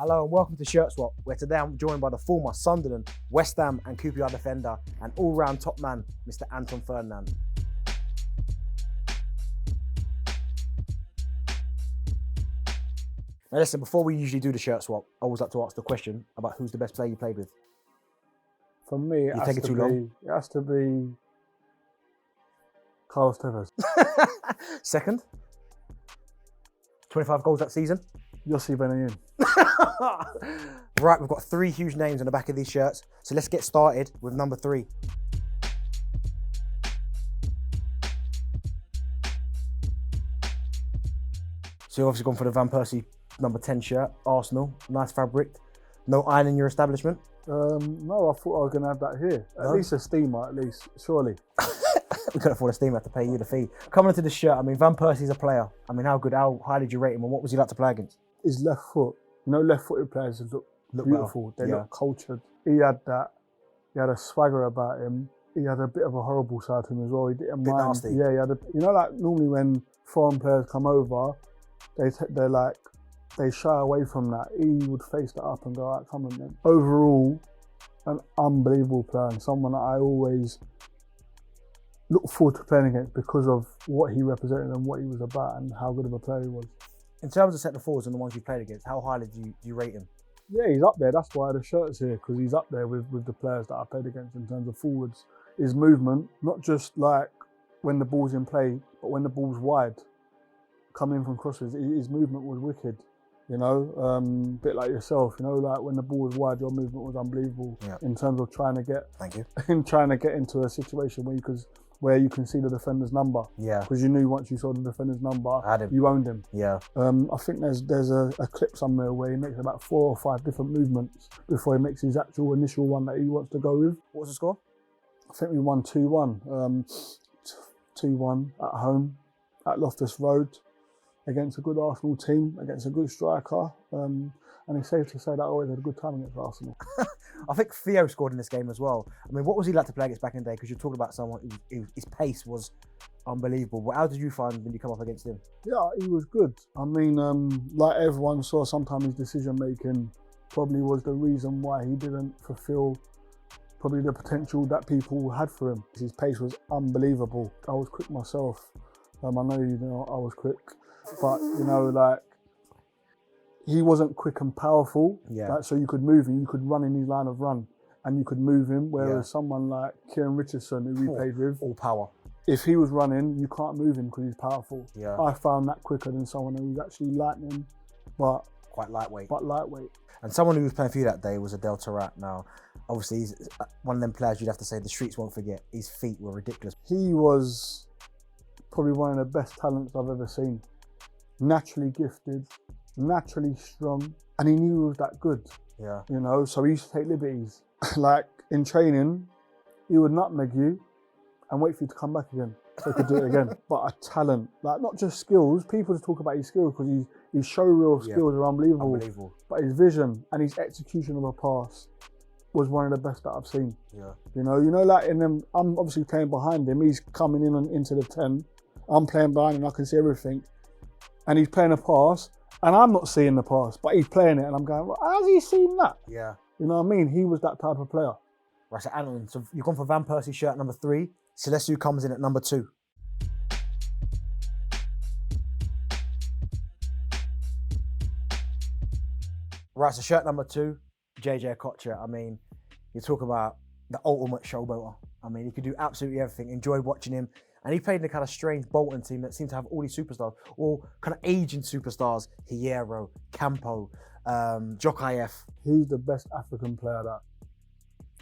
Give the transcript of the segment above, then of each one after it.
Hello and welcome to Shirt Swap, where today I'm joined by the former Sunderland, West Ham and QPR defender and all-round top man, Mr. Anton Ferdinand. Now listen, before we usually do the Shirt Swap, I always like to ask the question about who's the best player you played with. For me, it has to be Carlos Tevez. Second, 25 goals that season. Yossi Benayoun. Right, we've got three huge names on the back of these shirts, so let's get started with number 3. So you've obviously gone for the Van Persie number 10 shirt, Arsenal, nice fabric. No iron in your establishment? No, I thought I was going to have that here. At least a steamer, at least, surely. We couldn't afford a steamer to pay you the fee. Coming into the shirt, I mean, Van Persie's a player. I mean, how high did you rate him and what was he like to play against? His left foot. You know, left-footed players look beautiful. Well. They look cultured. He had that. He had a swagger about him. He had a bit of a horrible side to him as well. He didn't mind. Nasty. Yeah, he had you know, like normally when foreign players come over, they shy away from that. He would face that up and go, "Right, come on then." Overall, an unbelievable player and someone that I always look forward to playing against because of what he represented and what he was about and how good of a player he was. In terms of centre forwards and the ones you played against, how highly do you rate him? Yeah, he's up there. That's why the shirt's here, because he's up there with the players that I played against in terms of forwards. His movement, not just like when the ball's in play, but when the ball's wide, coming from crosses, his movement was wicked. You know, bit like yourself. You know, like when the ball was wide, your movement was unbelievable in terms of trying to get. Thank you. In trying to get into a situation where you can see the defender's number. Yeah. Because you knew once you saw the defender's number, you owned him. Yeah. I think there's a clip somewhere where he makes about 4 or 5 different movements before he makes his actual initial one that he wants to go with. What was the score? I think we won 2-1. 2-1 at home at Loftus Road against a good Arsenal team, against a good striker. And it's safe to say that I always had a good time against Arsenal. I think Theo scored in this game as well. I mean, what was he like to play against back in the day? Because you're talking about someone his pace was unbelievable. But how did you find when you come up against him? Yeah, he was good. I mean, like everyone saw, sometimes his decision making probably was the reason why he didn't fulfill probably the potential that people had for him. His pace was unbelievable. I was quick myself. I know you know I was quick, but you know, like, he wasn't quick and powerful, like, so you could move him, you could run in his line of run and you could move him, whereas someone like Kieran Richardson, who we played with, all power. If he was running, you can't move him because he's powerful. Yeah. I found that quicker than someone who was actually lightning, but quite lightweight. And someone who was playing for you that day was Adel Taarabt. Now, obviously, he's one of them players you'd have to say the streets won't forget. His feet were ridiculous. He was probably one of the best talents I've ever seen. Naturally gifted, naturally strong, and he knew he was that good. Yeah. You know, so he used to take liberties. Like in training, he would nutmeg you and wait for you to come back again so he could do it again. But a talent, like not just skills. People just talk about his skills because his showreel skills are unbelievable. But his vision and his execution of a pass was one of the best that I've seen. Yeah. You know, like in them, I'm obviously playing behind him. He's coming in into the 10. I'm playing behind him. I can see everything, and he's playing a pass. And I'm not seeing the pass, but he's playing it, and I'm going, well, how's he seen that? Yeah. You know what I mean? He was that type of player. Right, so Anton, so you've gone for Van Persie shirt number 3. Celestiu comes in at number 2. Right, so shirt number 2, JJ Okocha. I mean, you talk about the ultimate showboater. I mean, he could do absolutely everything. Enjoyed watching him. And he played in a kind of strange Bolton team that seemed to have all these superstars, all kind of aging superstars. Hierro, Campo, Jokayev. He's the best African player that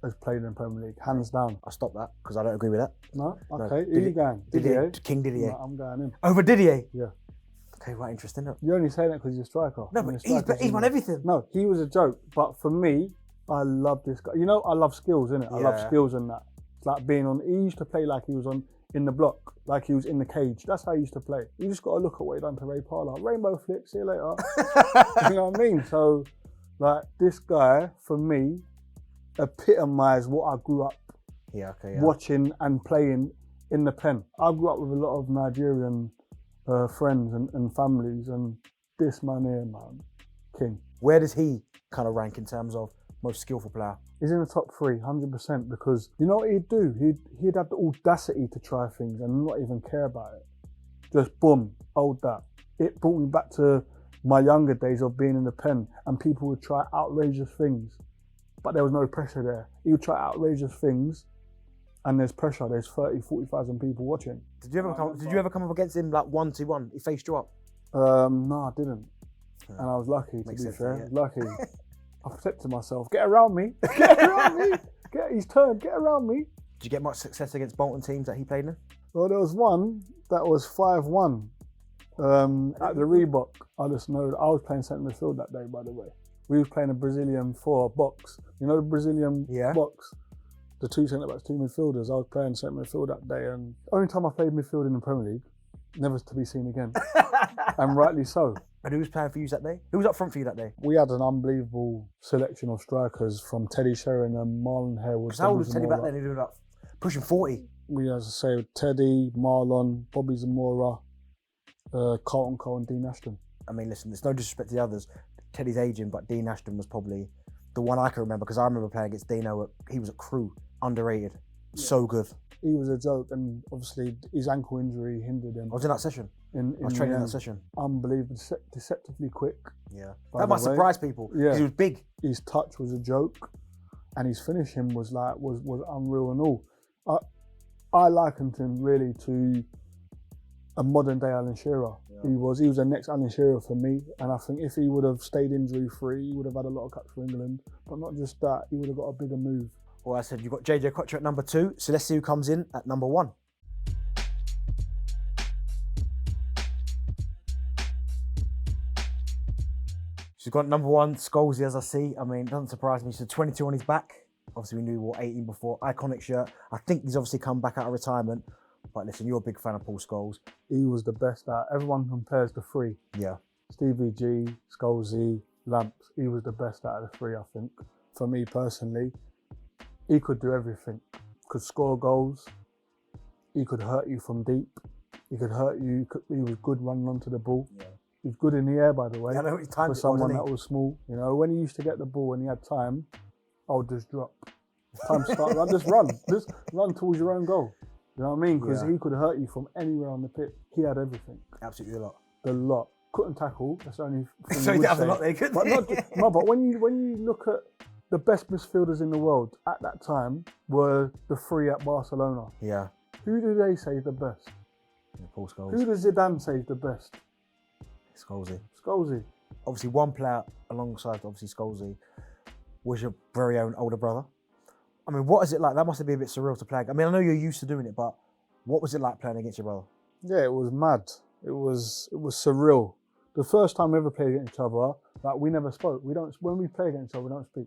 has played in the Premier League, hands down. I'll stop that because I don't agree with that. No? Okay, who are you going? Didier. King Didier. No, I'm going in. Over Didier? Yeah. Okay, right, interesting. You're only saying that because he's a striker. No, but he's won everything. No, he was a joke. But for me, I love this guy. You know, I love skills, innit? I love skills and that. It's like being on, he used to play like he was in the block, like he was in the cage. That's how he used to play. You just got to look at what he done to Ray Parlour. Rainbow flick, see you later. You know what I mean? So, like, this guy, for me, epitomised what I grew up watching and playing in the pen. I grew up with a lot of Nigerian friends and families, and this man here, man, king. Where does he kind of rank in terms of most skillful player? He's in the top 3, 100%, because you know what he'd do? He'd have the audacity to try things and not even care about it. Just boom, hold that. It brought me back to my younger days of being in the pen, and people would try outrageous things, but there was no pressure there. He would try outrageous things, and there's pressure. There's 30, 40,000 people watching. Did you ever come up against him like 1-1? He faced you up? No, I didn't. And I was lucky, to be fair. I was lucky. I said to myself, get around me. Get around me. Get his turn. Get around me. Did you get much success against Bolton teams that he played in? Well, there was one that was 5-1 at the Reebok. I just know I was playing centre midfield that day, by the way. We were playing a Brazilian 4 box. You know the Brazilian box? The 2 centre-backs, 2 midfielders. I was playing centre midfield that day, and only time I played midfield in the Premier League, never to be seen again. And rightly so. And who was playing for you that day? Who was up front for you that day? We had an unbelievable selection of strikers, from Teddy Sheringham, Marlon Harewood. How old was Teddy back then? He was like pushing 40. We, as I say, Teddy, Marlon, Bobby Zamora, Carlton Cole and Dean Ashton. I mean, listen, there's no disrespect to the others. Teddy's aging, but Dean Ashton was probably the one I can remember, because I remember playing against Dino. He was a crew, underrated, so good. He was a joke, and obviously his ankle injury hindered him. I was in that session. I was training in that session. Unbelievable, deceptively quick. Yeah, that must surprise people, because he was big. His touch was a joke, and his finishing was unreal and all. I likened him really to a modern day Alan Shearer. Yeah. He was the next Alan Shearer for me, and I think if he would have stayed injury free, he would have had a lot of caps for England. But not just that, he would have got a bigger move. Well, I said you've got JJ Okocha at number 2, so let's see who comes in at number 1. She's got number 1, Scholes, as I see. I mean, it doesn't surprise me. She's 22 on his back. Obviously, we knew what 18 before. Iconic shirt. I think he's obviously come back out of retirement. But listen, you're a big fan of Paul Scholes. He was the best at. Everyone compares the 3. Yeah. Stevie G, Scholesy, Lamps. He was the best out of the 3, I think. For me personally, he could do everything. Could score goals. He could hurt you from deep. He could hurt you. He was good running onto the ball. Yeah. He was good in the air, by the way. I know, for someone that was small. You know, when he used to get the ball and he had time, I would just drop. Time to start run. Just run. Just run towards your own goal. You know what I mean? Because he could hurt you from anywhere on the pitch. He had everything. Absolutely a lot. The lot. Couldn't tackle. That's the only thing. So he did have a lot there, couldn't he? But when you look at the best midfielders in the world at that time were the 3 at Barcelona. Yeah. Who do they say is the best? Yeah, Paul Scholes. Who does Zidane say is the best? Scholesy. Scholesy. Obviously, one player alongside obviously Scholesy was your very own older brother. I mean, what is it like? That must have been a bit surreal to play. I mean, I know you're used to doing it, but what was it like playing against your brother? Yeah, it was mad. It was surreal. The first time we ever played against each other, like, we never spoke. When we play against each other, we don't speak.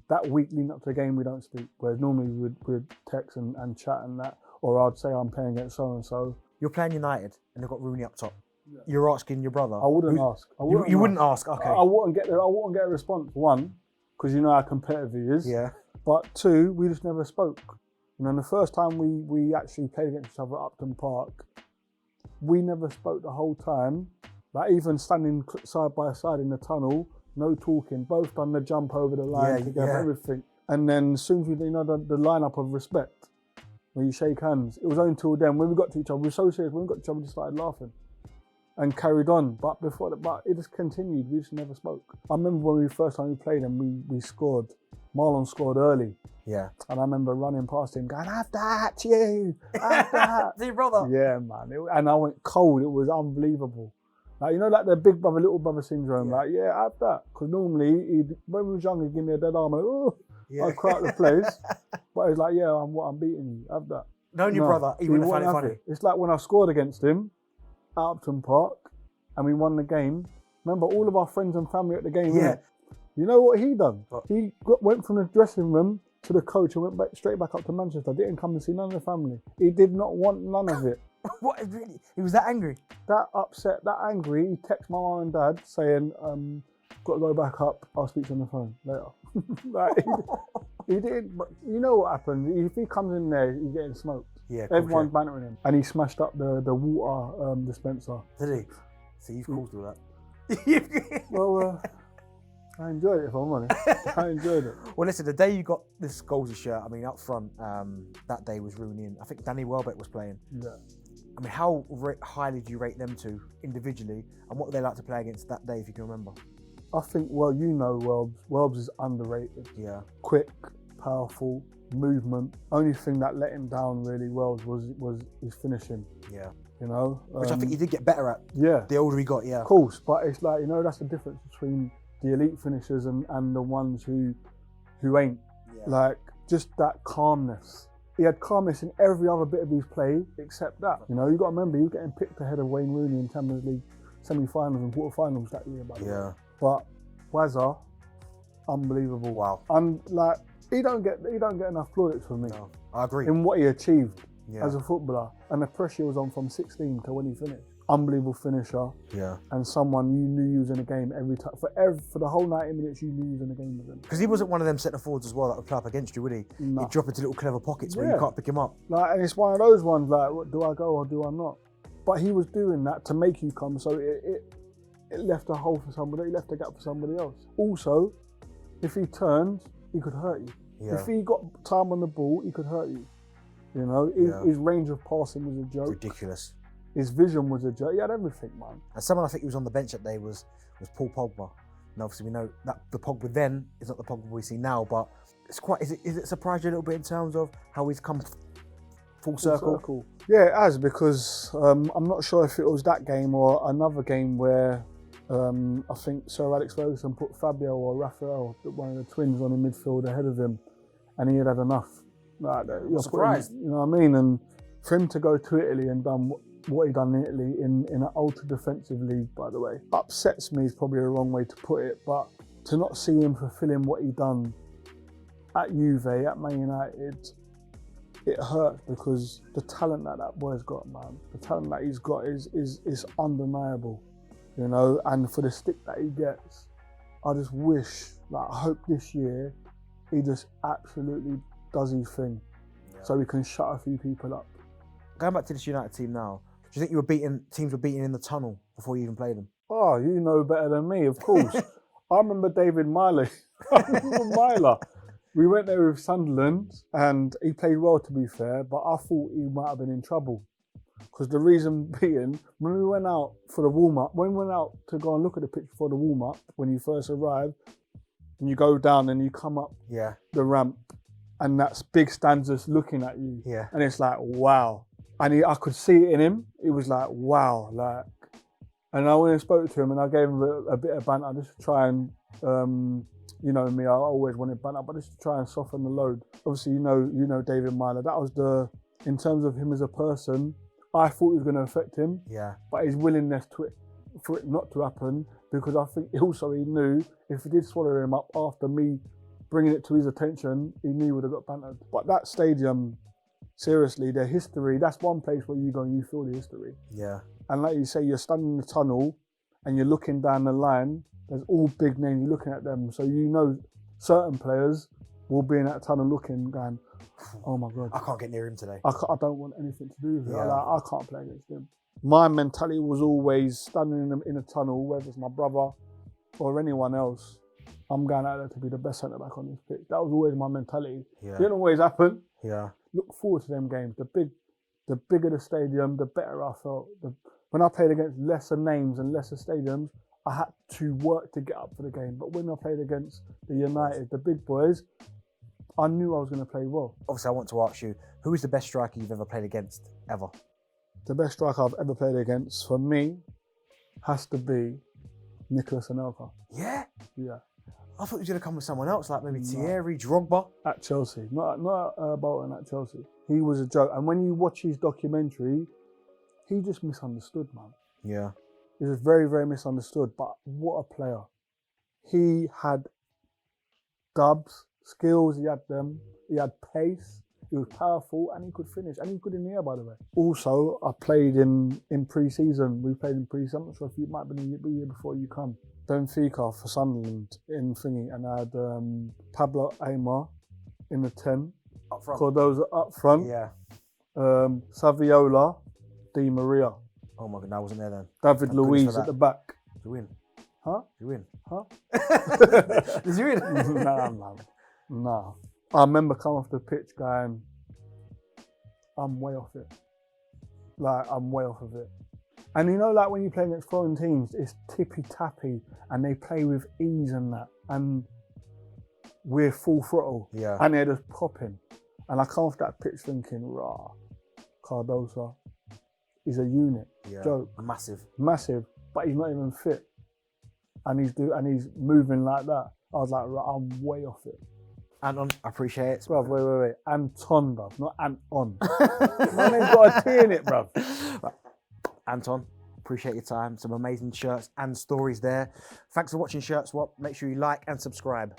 That week leading up to the game, we don't speak. Whereas normally we'd text and chat and that, or I'd say I'm playing against so and so. You're playing United and they've got Rooney up top. Yeah. You're asking your brother. I wouldn't ask. You wouldn't ask. Okay. I wouldn't get a response. 1, because you know how competitive he is. Yeah. But 2, we just never spoke. You know, the first time we actually played against each other at Upton Park, we never spoke the whole time. Like, even standing side by side in the tunnel, no talking, both done the jump over the line together, everything. And then as soon as we, the lineup of respect, when you shake hands, it was only until then, when we got to each other, we were so serious, when we got to each other, we just started laughing and carried on. But before that, but it just continued, we just never spoke. I remember when first time we played and we scored, Marlon scored early. Yeah. And I remember running past him going, have that, you, have that. Your brother? Yeah, man. And I went cold, it was unbelievable. Like, you know, like the big brother, little brother syndrome. Yeah. Like, yeah, have that. Because normally, when we was younger, he'd give me a dead arm. Like, oh, I'd cry at the place. But he's like, yeah, I'm beating you. Have that. Knowing your brother, he wouldn't find it funny. It's like when I scored against him at Upton Park and we won the game. Remember, all of our friends and family at the game. Yeah. You know what he done? What? He went from the dressing room to the coach and went straight back up to Manchester. Didn't come and see none of the family. He did not want none of it. What? Really? He was that angry? That upset, that angry. He texted my mum and dad saying, got to go back up. I'll speak to you on the phone later. Like, he didn't, but you know what happened? If he comes in there, he's getting smoked. Yeah, everyone's bantering him. And he smashed up the water dispenser. Did he? So you've caused all that? Well, I enjoyed it, if I'm honest. I enjoyed it. Well, listen, the day you got this Scholes shirt, I mean, up front, that day was ruining. I think Danny Welbeck was playing. Yeah. I mean, how highly do you rate them two individually, and what would they like to play against that day, if you can remember? I think, well, you know Welbs. Welbs is underrated. Yeah. Quick, powerful, movement. Only thing that let him down really, Welbs, was his finishing. Yeah. You know? Which I think he did get better at. Yeah. The older he got, yeah. Of course, but it's like, you know, that's the difference between the elite finishers and the ones who ain't. Yeah. Like, just that calmness. He had calmness in every other bit of his play except that. You know, you got to remember, he was getting picked ahead of Wayne Rooney in Champions League semi-finals and quarter-finals that year, by the way. But Wazza, unbelievable. Wow. And like, he don't get enough plaudits from me. No, I agree. In what he achieved as a footballer, and the pressure was on from 16 to when he finished. Unbelievable finisher. Yeah. And someone you knew you was in a game every time. For the whole 90 minutes, you knew you was in a game with him. Because he wasn't one of them centre forwards as well that would play up against you, would he? No. He'd drop into little clever pockets where you can't pick him up. Like, and it's one of those ones like, what, do I go or do I not? But he was doing that to make you come, so it left a hole for somebody, it left a gap for somebody else. Also, if he turned, he could hurt you. Yeah. If he got time on the ball, he could hurt you. You know, his range of passing was a joke. Ridiculous. His vision was a joke. He had everything, man. And someone I think who was on the bench that day was Paul Pogba. And obviously we know that the Pogba then is not the Pogba we see now, but it's quite. Is it surprised you a little bit in terms of how he's come full circle? Yeah, it has, because I'm not sure if it was that game or another game where I think Sir Alex Ferguson put Fabio or Raphael, one of the twins, on in midfield ahead of him, and he had had enough. Like, I'm surprised. You know what I mean? And for him to go to Italy and done what he done in Italy in an ultra defensive league, by the way, upsets me is probably a wrong way to put it, but to not see him fulfilling what he done at Juve, at Man United, it hurts, because the talent that boy's got, man, the talent that he's got is undeniable, you know. And for the stick that he gets, I just wish, like, I hope this year he just absolutely does his thing, so he can shut a few people up. Going back to this United team now, do you think teams were beaten in the tunnel before you even played them? Oh, you know better than me, of course. I remember David Miley. I remember Myler. We went there with Sunderland, and he played well, to be fair, but I thought he might have been in trouble. Because the reason being, when we went out for the warm-up, when we went out to go and look at the pitch for the warm-up, when you first arrived, and you go down and you come up the ramp, and that big stand's just looking at you. Yeah. And it's like, wow. And I could see it in him. It was like, wow. Like, and I went and spoke to him, and I gave him a bit of banter just to try and, you know me, I always wanted banter, but just to try and soften the load. Obviously, you know David Miley. That was in terms of him as a person, I thought it was going to affect him. Yeah. But his willingness for it not to happen, because I think also he knew if he did swallow him up after me bringing it to his attention, he knew he would have got bantered. But that stadium, seriously, the history, that's one place where you go and you feel the history. Yeah. And like you say, you're standing in the tunnel and you're looking down the line, there's all big names, you're looking at them. So you know certain players will be in that tunnel looking, going, oh my God. I can't get near him today. I don't want anything to do with it. Yeah. I can't play against him. My mentality was always standing in a tunnel, whether it's my brother or anyone else, I'm going out there to be the best centre back on this pitch. That was always my mentality. Yeah. It didn't always happen. Yeah. Look forward to them games. The bigger the stadium, the better I felt. When I played against lesser names and lesser stadiums, I had to work to get up for the game. But when I played against the United, the big boys, I knew I was going to play well. Obviously, I want to ask you, who is the best striker you've ever played against, ever? The best striker I've ever played against, for me, has to be Nicolas Anelka. Yeah? Yeah. I thought you were going to come with someone else, like maybe Thierry, Drogba. At Chelsea. Not Bolton, at Chelsea. He was a joke. And when you watch his documentary, he just misunderstood, man. Yeah. He was very, very misunderstood. But what a player. He had dubs, skills, he had them. He had pace. He was powerful, and he could finish. And he could in the air, by the way. Also, I played in pre-season. We played in pre-season. I'm not sure if you might have been the year before you come. Benfica for Sunderland in thingy, and I had Pablo Aimar in the 10. Up front. Cardoza up front. Yeah. Saviola, Di Maria. Oh my God, no, I wasn't there then. David Luiz at the back. To win. Huh? Did you win? Huh? Did you win? Nah, man. Nah. I remember coming off the pitch going, I'm way off it. Like, I'm way off of it. And you know, like when you play against foreign teams, it's tippy-tappy and they play with ease and that. And we're full throttle. Yeah. And they're just popping. And I come off that pitch thinking, rah, Cardoso is a unit. Yeah. Joke. Massive. Massive, but he's not even fit. And he's moving like that. I was like, right, I'm way off it. Anton, I appreciate it. Bruv, wait. Anton, bruv, not Anton. My name's got a T in it, bruv. Anton, appreciate your time. Some amazing shirts and stories there. Thanks for watching Shirt Swap. Make sure you like and subscribe.